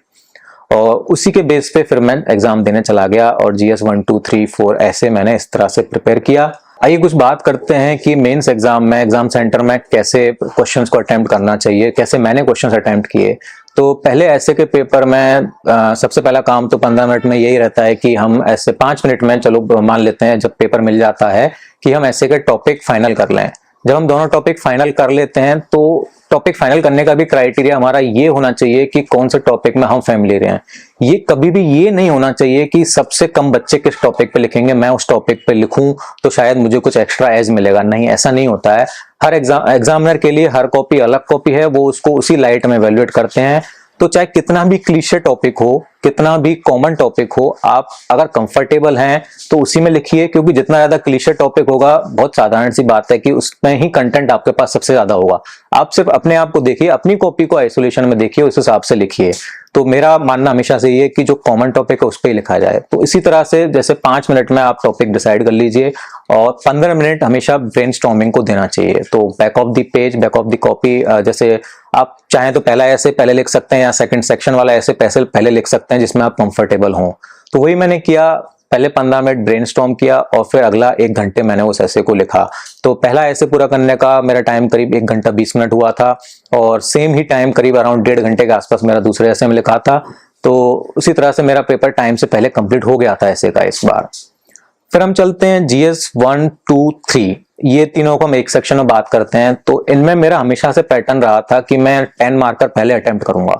और उसी के बेस पे फिर मैं एग्जाम देने चला गया, और GS 1, 2, 3, 4 ऐसे मैंने इस तरह से प्रिपेयर किया। आइए कुछ बात करते हैं कि मेंस एग्जाम में, एग्जाम सेंटर में कैसे क्वेश्चंस को अटेम्प्ट करना चाहिए, कैसे मैंने क्वेश्चंस अटेम्प्ट किए। तो पहले ऐसे के पेपर में सबसे पहला काम तो 15 मिनट में यही रहता है कि हम ऐसे 5 मिनट में, चलो मान लेते हैं जब पेपर मिल जाता है, कि हम ऐसे के टॉपिक फाइनल कर लें। जब हम दोनों टॉपिक फाइनल कर लेते हैं तो टॉपिक फाइनल करने का भी क्राइटेरिया हमारा ये होना चाहिए कि कौन से टॉपिक में हम फैमिलियर हैं। ये कभी भी ये नहीं होना चाहिए कि सबसे कम बच्चे किस टॉपिक पे लिखेंगे, मैं उस टॉपिक पे लिखूं तो शायद मुझे कुछ एक्स्ट्रा एज मिलेगा। नहीं, ऐसा नहीं होता है। हर एग्जामिनर के लिए हर कॉपी अलग कॉपी है, वो उसको उसी लाइट में इवैल्यूएट करते हैं। तो चाहे कितना भी क्लीशे टॉपिक हो, कितना भी कॉमन टॉपिक हो, आप अगर कंफर्टेबल हैं तो उसी में लिखिए, क्योंकि जितना ज्यादा क्लीशे टॉपिक होगा, बहुत साधारण सी बात है कि उसमें ही कंटेंट आपके पास सबसे ज्यादा होगा। आप सिर्फ अपने आप को देखिए, अपनी कॉपी को आइसोलेशन में देखिए, उस हिसाब से लिखिए। तो मेरा मानना हमेशा से ये कि जो कॉमन टॉपिक है उस पर ही लिखा जाए। तो इसी तरह से जैसे 5 मिनट में आप टॉपिक डिसाइड कर लीजिए और 15 मिनट हमेशा ब्रेनस्टॉर्मिंग को देना चाहिए। तो back of the page, back of the copy, जैसे आप चाहें तो पहला ऐसे पहले लिख सकते हैं या सेकंड सेक्शन वाला ऐसे पहले लिख सकते हैं जिसमें आप कंफर्टेबल हों। तो वही मैंने किया, पहले 15 मिनट ब्रेनस्टॉर्म किया और फिर अगला 1 घंटे मैंने उस ऐसे को लिखा। तो पहला ऐसे पूरा करने का मेरा टाइम करीब 1 घंटा 20 मिनट हुआ था और सेम ही टाइम करीब अराउंड 1.5 घंटे के आसपास मेरा दूसरे ऐसे में लिखा था। तो उसी तरह से मेरा पेपर टाइम से पहले कंप्लीट हो गया था ऐसे का इस बार। फिर हम चलते हैं GS 1, 2, 3, ये तीनों को हम एक सेक्शन में बात करते हैं। तो इनमें मेरा हमेशा से पैटर्न रहा था कि मैं 10 मार्कर पहले अटेम्प्ट करूंगा।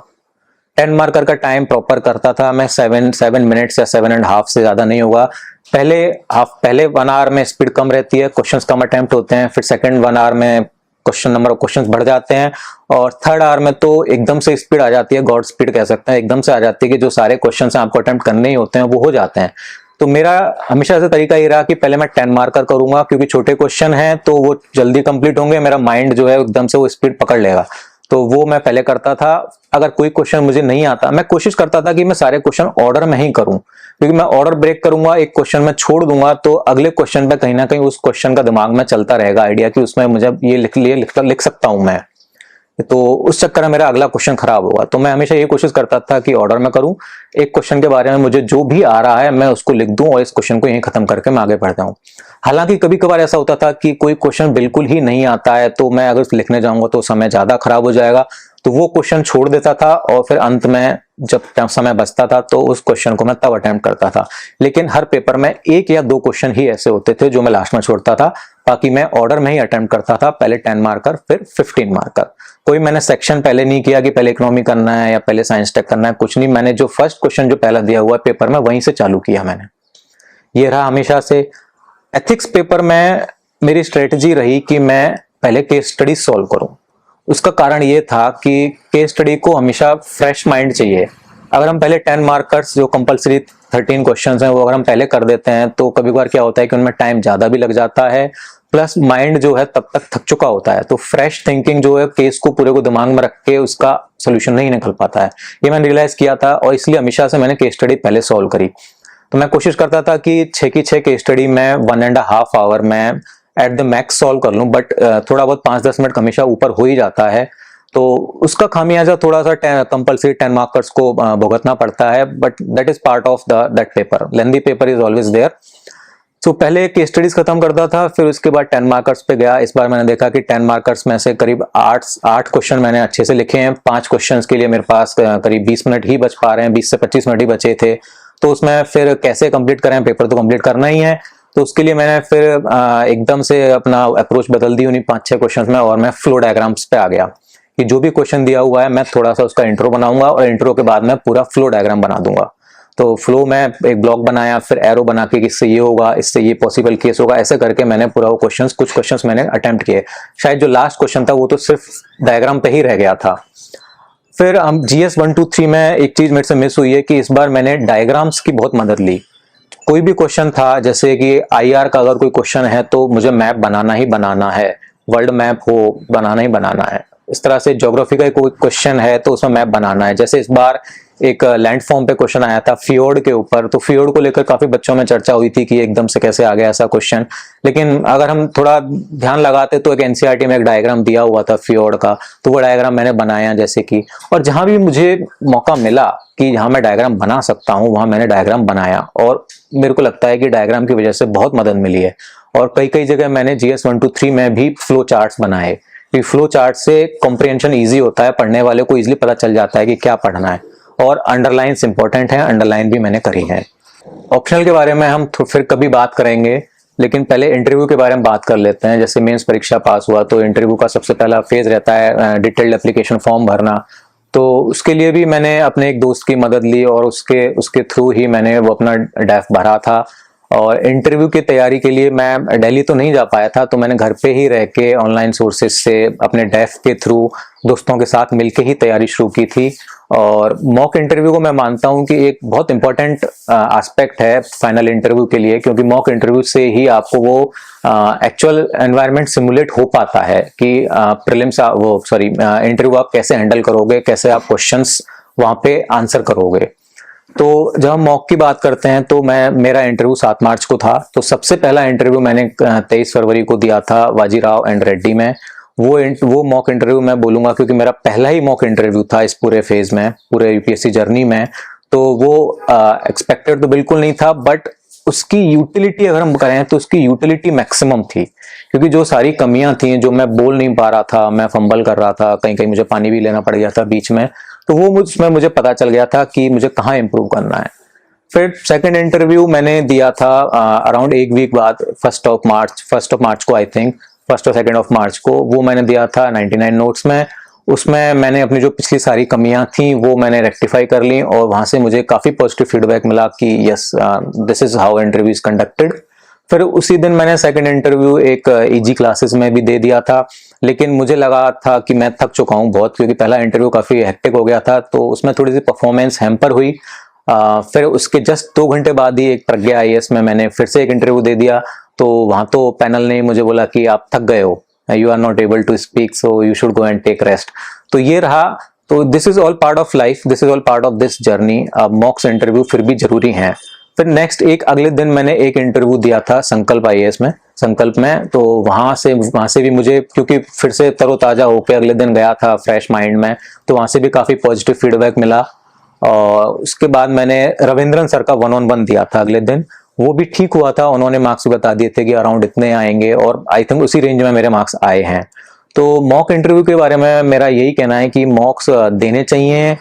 10 मार्कर का टाइम प्रॉपर करता था मैं, 7 मिनट्स या 7.5 से ज्यादा नहीं होगा। पहले 1 आवर में स्पीड कम रहती है, क्वेश्चंस कम अटेम्प्ट होते हैं, फिर सेकंड 1 आवर में नंबर ऑफ क्वेश्चंस बढ़ जाते हैं और थर्ड आवर में तो एकदम से स्पीड आ जाती है, गॉड स्पीड कह सकते हैं, एकदम से आ जाती है कि जो सारे क्वेश्चंस आपको अटेम्प्ट करने ही होते हैं वो हो जाते हैं। तो मेरा हमेशा से तरीका ये रहा कि पहले मैं 10 मार्कर करूंगा क्योंकि छोटे क्वेश्चन हैं तो वो जल्दी कंप्लीट होंगे, मेरा माइंड जो है एकदम से वो स्पीड पकड़ लेगा। तो वो मैं पहले करता था। अगर कोई क्वेश्चन मुझे नहीं आता, मैं कोशिश करता था कि मैं सारे क्वेश्चन ऑर्डर में ही करूं, क्योंकि मैं ऑर्डर ब्रेक करूंगा, एक क्वेश्चन में छोड़ दूंगा तो अगले क्वेश्चन पे कहीं ना कहीं उस क्वेश्चन का दिमाग में चलता रहेगा आइडिया कि उसमें मुझे ये लिख सकता हूं मैं। तो उस चक्कर में मेरा अगला क्वेश्चन खराब होगा। तो मैं हमेशा ये कोशिश करता था कि ऑर्डर में करूं, एक क्वेश्चन के बारे में मुझे जो भी आ रहा है मैं उसको लिख दूं और इस क्वेश्चन को यहीं खत्म करके मैं आगे बढ़ता हूं। हालांकि कभी कभार ऐसा होता था कि कोई क्वेश्चन बिल्कुल ही नहीं आता है तो मैं अगर लिखने जाऊंगा तो समय ज्यादा खराब हो जाएगा, तो वो क्वेश्चन छोड़ देता था और फिर अंत में जब समय बचता था तो उस क्वेश्चन को मैं तब अटेम्प्ट करता था। लेकिन हर पेपर में 1 या 2 क्वेश्चन ही ऐसे होते थे जो मैं लास्ट में छोड़ता था, बाकी मैं ऑर्डर में ही अटेम्प्ट करता था, पहले 10 मार्कर फिर 15 मार्कर। कोई मैंने सेक्शन पहले नहीं किया कि पहले इकोनॉमी करना है या पहले साइंस टेक करना है, कुछ नहीं। मैंने जो फर्स्ट क्वेश्चन जो पहला दिया हुआ है पेपर में वहीं से चालू किया मैंने, ये रहा हमेशा से। एथिक्स पेपर में मेरी स्ट्रेटजी रही कि मैं पहले केस स्टडी सॉल्व करूं। उसका कारण ये था कि केस स्टडी को हमेशा फ्रेश माइंड चाहिए। अगर हम पहले 10 मार्कर्स जो कंपलसरी 13 क्वेश्चंस हैं वो अगर हम पहले कर देते हैं तो कभी बार क्या होता है कि उनमें टाइम ज्यादा भी लग जाता है, प्लस माइंड जो है तब तक थक चुका होता है, तो फ्रेश थिंकिंग जो है केस को पूरे को दिमाग में रख के उसका सोल्यूशन नहीं निकल पाता है। ये मैंने रियलाइज किया था और इसलिए हमेशा से मैंने केस स्टडी पहले सॉल्व करी। तो मैं कोशिश करता था कि 6 की 6 केस स्टडी में 1.5 आवर में एट द मैक्स सॉल्व कर लूं, बट थोड़ा बहुत 5-10 मिनट हमेशा ऊपर हो ही जाता है। तो उसका खामियाजा थोड़ा सा कंपलसरी 10 मार्कर्स को भुगतना पड़ता है, but that is part of that paper. Lengthy paper is always there. तो पहले केस स्टडीज खत्म करता था, फिर उसके बाद 10 मार्कर्स पे गया। इस बार मैंने देखा कि 10 मार्कर्स में से करीब 8 क्वेश्चन मैंने अच्छे से लिखे हैं। 5 क्वेश्चन के लिए मेरे पास करीब 20 मिनट ही बच पा रहे हैं, 20 से 25 मिनट ही बचे थे। तो उसमें फिर कैसे कंप्लीट करें, पेपर तो कंप्लीट करना ही है, तो उसके लिए मैंने फिर एकदम से अपना अप्रोच बदल दी उन्हीं 5-6 क्वेश्चंस में और मैं फ्लो डायग्राम्स पे आ गया कि जो भी क्वेश्चन दिया हुआ है मैं थोड़ा सा उसका इंट्रो बनाऊंगा और इंट्रो के बाद मैं पूरा फ्लो डायग्राम बना दूंगा। तो फ्लो में एक ब्लॉक बनाया, फिर एरो बना के इससे ये होगा, इससे ये पॉसिबल केस होगा, ऐसे करके मैंने पूरा वो कुछ क्वेश्चंस मैंने अटेम्प्ट किए। शायद जो लास्ट क्वेश्चन था वो तो सिर्फ डायग्राम पे ही रह गया था। फिर हम GS 1, 2, 3 में एक चीज मेरे से मिस हुई है कि इस बार मैंने डायग्राम्स की बहुत मदद ली। कोई भी क्वेश्चन था, जैसे कि IR का अगर कोई क्वेश्चन है तो मुझे मैप बनाना ही बनाना है, वर्ल्ड मैप हो बनाना ही बनाना है। इस तरह से ज्योग्राफी का कोई क्वेश्चन है तो उसमें मैप बनाना है। जैसे इस बार एक लैंडफॉर्म पे क्वेश्चन आया था फियोर्ड के ऊपर, तो फियोर्ड को लेकर काफी बच्चों में चर्चा हुई थी कि एकदम से कैसे आ गया ऐसा क्वेश्चन। लेकिन अगर हम थोड़ा ध्यान लगाते तो एक NCERT में एक डायग्राम दिया हुआ था फियोर्ड का, तो वो डायग्राम मैंने बनाया जैसे कि, और जहां भी मुझे मौका मिला कि जहां मैं डायग्राम बना सकता हूं वहां मैंने डायग्राम बनाया और मेरे को लगता है कि डायग्राम की वजह से बहुत मदद मिली है। और कई जगह मैंने GS 1, 2, 3 में भी फ्लो चार्ट्स बनाए। फ्लो चार्ट से कॉम्प्रिहेंशन ईजी होता है, पढ़ने वाले को इजीली पता चल जाता है कि क्या पढ़ना है। और अंडरलाइंस इंपॉर्टेंट है, अंडरलाइन भी मैंने करी है। ऑप्शनल के बारे में हम फिर कभी बात करेंगे, लेकिन पहले इंटरव्यू के बारे में बात कर लेते हैं। जैसे मेंस परीक्षा पास हुआ तो इंटरव्यू का सबसे पहला फेज रहता है डिटेल्ड एप्लीकेशन फॉर्म भरना। तो उसके लिए भी मैंने अपने एक दोस्त की मदद ली और उसके थ्रू ही मैंने वो अपना डेफ भरा था। और इंटरव्यू की तैयारी के लिए मैं दिल्ली तो नहीं जा पाया था, तो मैंने घर पे ही रह के ऑनलाइन सोर्सेज से अपने डेफ के थ्रू दोस्तों के साथ मिलके ही तैयारी शुरू की थी। और मॉक इंटरव्यू को मैं मानता हूं कि एक बहुत इंपॉर्टेंट एस्पेक्ट है फाइनल इंटरव्यू के लिए, क्योंकि मॉक इंटरव्यू से ही आपको वो एक्चुअल एनवायरनमेंट सिमुलेट हो पाता है कि इंटरव्यू आप कैसे हैंडल करोगे, कैसे आप क्वेश्चंस वहां पे आंसर करोगे। तो जब हम मॉक की बात करते हैं तो मेरा इंटरव्यू 7 मार्च को था। तो सबसे पहला इंटरव्यू मैंने 23 फरवरी को दिया था बाजीराव एंड रेड्डी में। वो मॉक इंटरव्यू मैं बोलूंगा क्योंकि मेरा पहला ही मॉक इंटरव्यू था इस पूरे फेज में, पूरे यूपीएससी जर्नी में। तो वो एक्सपेक्टेड तो बिल्कुल नहीं था, बट उसकी यूटिलिटी अगर हम करें तो उसकी यूटिलिटी मैक्सिमम थी, क्योंकि जो सारी कमियां थी, जो मैं बोल नहीं पा रहा था, मैं फंबल कर रहा था, कहीं कहीं मुझे पानी भी लेना पड़ गया था बीच में, तो वो उसमें मुझे पता चल गया था कि मुझे कहाँ इंप्रूव करना है। फिर सेकंड इंटरव्यू मैंने दिया था अराउंड 1 वीक बाद, 1 ऑफ मार्च को, आई थिंक 1 और 2 मार्च को, वो मैंने दिया था 99 नोट्स में। उसमें मैंने अपनी जो पिछली सारी कमियां थी वो मैंने रेक्टिफाई कर ली, और वहां से मुझे काफी पॉजिटिव फीडबैक मिला कि yes, this is how interview is conducted. फिर उसी दिन मैंने सेकंड इंटरव्यू एक ईजी क्लासेस में भी दे दिया था, लेकिन मुझे लगा था कि मैं थक चुका हूं बहुत, क्योंकि पहला इंटरव्यू काफी हेक्टिक हो गया था, तो उसमें थोड़ी सी परफॉर्मेंस हैम्पर हुई। फिर उसके जस्ट 2 घंटे बाद ही एक प्रज्ञा आईएएस में मैंने फिर से एक इंटरव्यू दे दिया। तो वहां तो पैनल ने मुझे बोला कि आप थक गए हो, you are not able to speak, so you should go and take rest. तो ये रहा। तो this is all part of life, this is all part of this journey. Mocks interview फिर भी जरूरी हैं। फिर नेक्स्ट एक अगले दिन मैंने एक इंटरव्यू दिया था संकल्प आईएएस में, संकल्प में। तो वहां से भी मुझे, क्योंकि फिर से तरोताजा होकर अगले दिन गया था फ्रेश माइंड में, तो वहां से भी काफी पॉजिटिव फीडबैक मिला। और उसके बाद मैंने रविंद्रन सर का 1-on-1 दिया था अगले दिन, वो भी ठीक हुआ था। उन्होंने मार्क्स बता दिए थे कि अराउंड इतने आएंगे, और आई थिंक उसी रेंज में मेरे मार्क्स आए हैं। तो मॉक इंटरव्यू के बारे में मेरा यही कहना है कि मॉक्स देने चाहिए।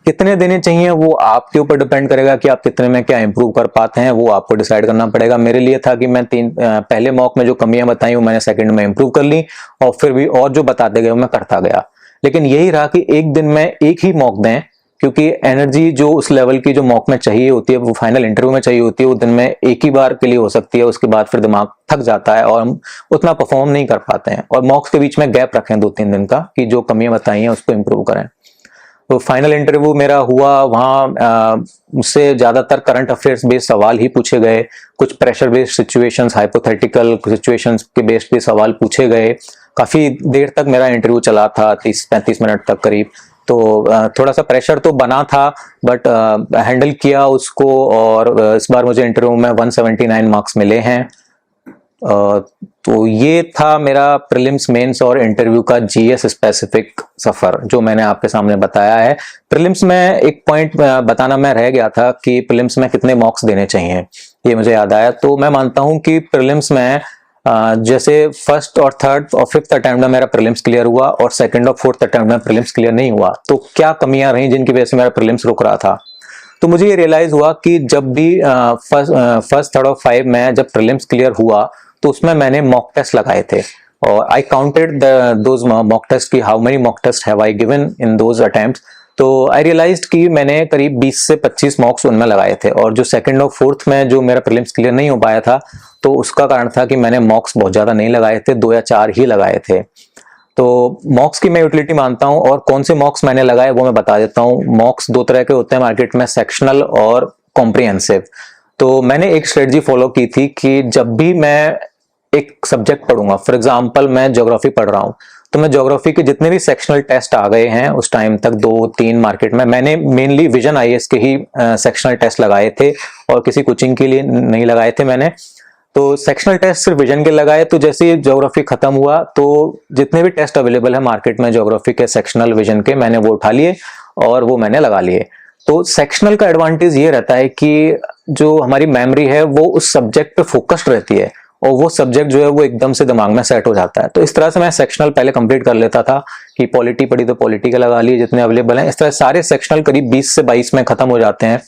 कितने देने चाहिए वो आपके ऊपर डिपेंड करेगा कि आप कितने में क्या इंप्रूव कर पाते हैं, वो आपको डिसाइड करना पड़ेगा। मेरे लिए था कि मैं पहले मॉक में जो कमियां बताई वो मैंने सेकंड में इंप्रूव कर ली, और फिर भी और जो बताते गए वो मैं करता गया। लेकिन यही रहा कि एक दिन में एक ही मॉक दें, क्योंकि एनर्जी जो उस लेवल की जो मॉक में चाहिए होती है, वो फाइनल इंटरव्यू में चाहिए होती है, वो दिन में एक ही बार के लिए हो सकती है। उसके बाद फिर दिमाग थक जाता है और हम उतना परफॉर्म नहीं कर पाते हैं। और मॉक्स के बीच में गैप रखें 2-3 दिन का, कि जो कमियां बताई हैं उसको इंप्रूव करें। तो फाइनल इंटरव्यू मेरा हुआ, वहाँ मुझसे ज्यादातर करंट अफेयर्स बेस्ड सवाल ही पूछे गए, कुछ pressure based situations, hypothetical situations के बेस्ड भी सवाल पूछे गए। काफी देर तक मेरा इंटरव्यू चला था, 30-35 मिनट तक करीब। तो थोड़ा सा प्रेशर तो बना था, बट हैंडल किया उसको, और इस बार मुझे इंटरव्यू में 179 मार्क्स मिले हैं। तो ये था मेरा प्रीलिम्स, मेंस और इंटरव्यू का जीएस स्पेसिफिक सफर, जो मैंने आपके सामने बताया है। प्रीलिम्स में एक पॉइंट बताना मैं रह गया था कि प्रीलिम्स में कितने मार्क्स देने चाहिए, ये मुझे याद आया। तो मैं मानता हूं कि प्रीलिम्स में जैसे 1st और 3rd और 5th अटेम्प्ट में मेरा प्रीलिम्स क्लियर हुआ, और 2nd और 4th अटेम्प्ट में प्रीलिम्स क्लियर नहीं हुआ, तो क्या कमियां रही जिनकी वजह से मेरा प्रीलिम्स रुक रहा था। तो मुझे ये रियलाइज हुआ कि जब भी 1st, 3rd और 5 में जब प्रीलिम्स क्लियर हुआ, तो उसमें मैंने मॉक टेस्ट लगाए थे, और I counted those mock test की how many mock test have I given in those attempts. तो आई रियलाइज्ड कि मैंने करीब 20 से 25 मॉक्स उनमें लगाए थे, और जो 2nd और 4th में जो मेरा प्रीलिम्स क्लियर नहीं हो पाया था, तो उसका कारण था कि मैंने मॉक्स बहुत ज्यादा नहीं लगाए थे, 2 या 4 ही लगाए थे। तो मॉक्स की मैं यूटिलिटी मानता हूं, और कौन से मॉक्स मैंने लगाए वो मैं बता देता हूं। मॉक्स 2 तरह के होते हैं मार्केट में, सेक्शनल और कॉम्प्रिहेंसिव। तो मैंने एक स्ट्रेटजी फॉलो की थी कि जब भी मैं एक सब्जेक्ट पढ़ूंगा, फॉर एग्जांपल मैं ज्योग्राफी पढ़ रहा हूं, तो मैं ज्योग्राफी के जितने भी सेक्शनल टेस्ट आ गए हैं उस टाइम तक 2-3 मार्केट में, मैंने मेनली विजन आईएएस के ही सेक्शनल टेस्ट लगाए थे, और किसी कोचिंग के लिए नहीं लगाए थे मैंने। तो सेक्शनल टेस्ट सिर्फ विजन के लगाए। तो जैसे ही ज्योग्राफी खत्म हुआ, तो जितने भी टेस्ट अवेलेबल है मार्केट में ज्योग्राफी के, सेक्शनल, विजन के, मैंने वो उठा लिए और वो मैंने लगा लिए। तो सेक्शनल का एडवांटेज ये रहता है कि जो हमारी मेमोरी है वो उस सब्जेक्ट पे फोकस्ड रहती है, और वो सब्जेक्ट जो है वो एकदम से दिमाग में सेट हो जाता है। तो इस तरह से मैं सेक्शनल पहले कंप्लीट कर लेता था कि पॉलिटी पढ़ी तो पॉलिटी का लगा लिए जितने अवेलेबल हैं। इस तरह सारे सेक्शनल करीब 20 से 22 में खत्म हो जाते हैं।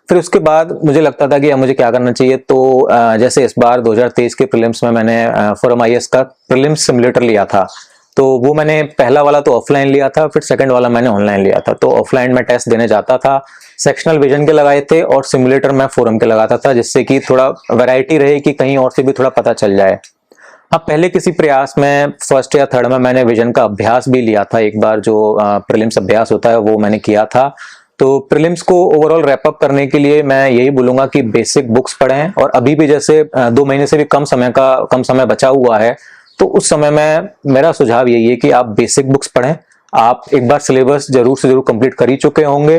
फिर उसके बाद मुझे लगता था कि अब मुझे क्या करना चाहिए। तो जैसे इस बार 2023 के प्रीलिम्स में मैंने फोरम आईएएस का प्रीलिम्स सिमुलेटर लिया था, तो वो मैंने पहला वाला तो ऑफलाइन लिया था, फिर सेकंड वाला मैंने ऑनलाइन लिया था। तो ऑफलाइन में टेस्ट देने जाता था, सेक्शनल विजन के लगाए थे, और सिमुलेटर में फोरम के लगाता था, जिससे कि थोड़ा वैरायटी रहे कि कहीं और से भी थोड़ा पता चल जाए। हाँ, पहले किसी प्रयास में 1st या 3rd में मैंने विजन का अभ्यास भी लिया था एक बार, जो प्रीलिम्स अभ्यास होता है वो मैंने किया था। तो प्रीलिम्स को ओवरऑल रैप अप करने के लिए मैं यही बोलूंगा कि बेसिक बुक्स पढ़ें, और अभी भी जैसे 2 महीने से भी कम समय बचा हुआ है, तो उस समय में मेरा सुझाव यही है कि आप बेसिक बुक्स पढ़ें। आप एक बार सिलेबस जरूर से जरूर कंप्लीट कर ही चुके होंगे,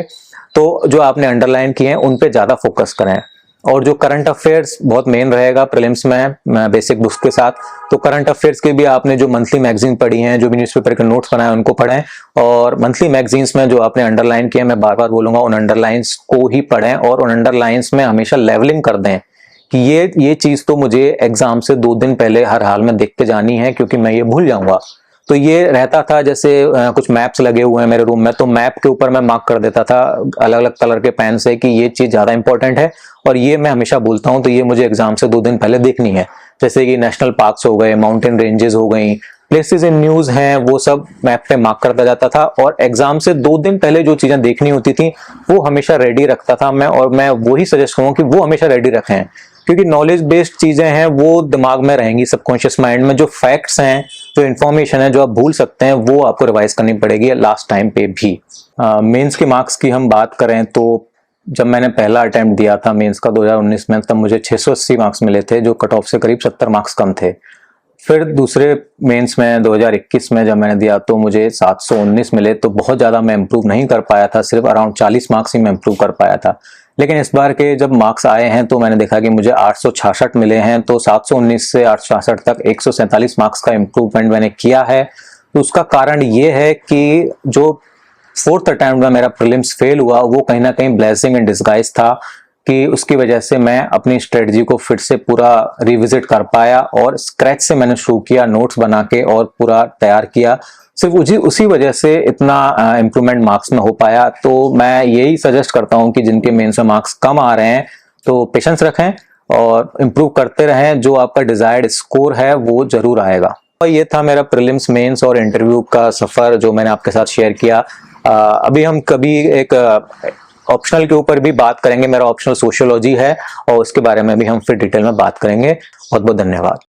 तो जो आपने अंडरलाइन किए हैं उन पे ज़्यादा फोकस करें। और जो करंट अफेयर्स बहुत मेन रहेगा प्रीलिम्स में बेसिक बुक्स के साथ, तो करंट अफेयर्स के भी आपने जो मंथली मैगजीन पढ़ी हैं, जो भी न्यूज़पेपर के नोट्स बनाए उनको पढ़ें, और मंथली मैगजीन्स में जो आपने अंडरलाइन किए, मैं बार बार बोलूंगा उन अंडरलाइंस को ही पढ़ें, और उन अंडरलाइंस में हमेशा लेवलिंग कर दें कि ये चीज़ तो मुझे एग्जाम से 2 दिन पहले हर हाल में देख के जानी है, क्योंकि मैं ये भूल जाऊंगा। तो ये रहता था, जैसे कुछ मैप्स लगे हुए हैं मेरे रूम में, तो मैप के ऊपर मैं मार्क कर देता था अलग अलग कलर के पेन से कि ये चीज़ ज़्यादा इंपॉर्टेंट है और ये मैं हमेशा भूलता हूँ, तो ये मुझे एग्जाम से 2 दिन पहले देखनी है। जैसे कि नेशनल पार्क्स हो गए, माउंटेन रेंजेस हो गई, प्लेसेस इन न्यूज़ हैं, वो सब मैप पे मार्क करता जाता था। और एग्जाम से 2 दिन पहले जो चीज़ें देखनी होती थी वो हमेशा रेडी रखता था मैं, और मैं वही सजेस्ट करूँगा कि वो हमेशा रेडी रखें, क्योंकि नॉलेज बेस्ड चीजें हैं वो दिमाग में रहेंगी, सबकॉन्शियस माइंड में। जो फैक्ट्स हैं, जो इन्फॉर्मेशन है जो आप भूल सकते हैं, वो आपको रिवाइज करनी पड़ेगी लास्ट टाइम पे भी। मेंस के मार्क्स की हम बात करें तो जब मैंने पहला अटेम्प्ट दिया था मेंस का 2019 में, तब मुझे 680 मार्क्स मिले थे, जो कट ऑफ से करीब 70 मार्क्स कम थे। फिर दूसरे मेंस में 2021 में जब मैंने दिया तो मुझे 719 मिले, तो बहुत ज़्यादा मैं इम्प्रूव नहीं कर पाया था, सिर्फ अराउंड 40 मार्क्स ही मैं इम्प्रूव कर पाया था। लेकिन इस बार के जब मार्क्स आए हैं तो मैंने देखा कि मुझे 866 मिले हैं, तो 719 से 866 तक 147 मार्क्स का इम्प्रूवमेंट मैंने किया है। तो उसका कारण ये है कि जो 4th अटेम्प्ट में मेरा प्रीलिम्स फेल हुआ, वो कहीं ना कहीं ब्लेसिंग इन डिस्गाइज था, कि उसकी वजह से मैं अपनी स्ट्रेटजी को फिर से पूरा रिविजिट कर पाया, और स्क्रैच से मैंने शुरू किया नोट्स बना के और पूरा तैयार किया। सिर्फ उसी वजह से इतना इम्प्रूवमेंट मार्क्स में हो पाया। तो मैं यही सजेस्ट करता हूं कि जिनके मेंस में मार्क्स कम आ रहे हैं तो पेशेंस रखें और इम्प्रूव करते रहें, जो आपका डिजायर्ड स्कोर है वो जरूर आएगा। और ये था मेरा प्रीलिम्स, मेंस और इंटरव्यू का सफर जो मैंने आपके साथ शेयर किया। अभी हम कभी एक ऑप्शनल के ऊपर भी बात करेंगे, मेरा ऑप्शनल सोशियोलॉजी है, और उसके बारे में भी हम फिर डिटेल में बात करेंगे। बहुत बहुत धन्यवाद।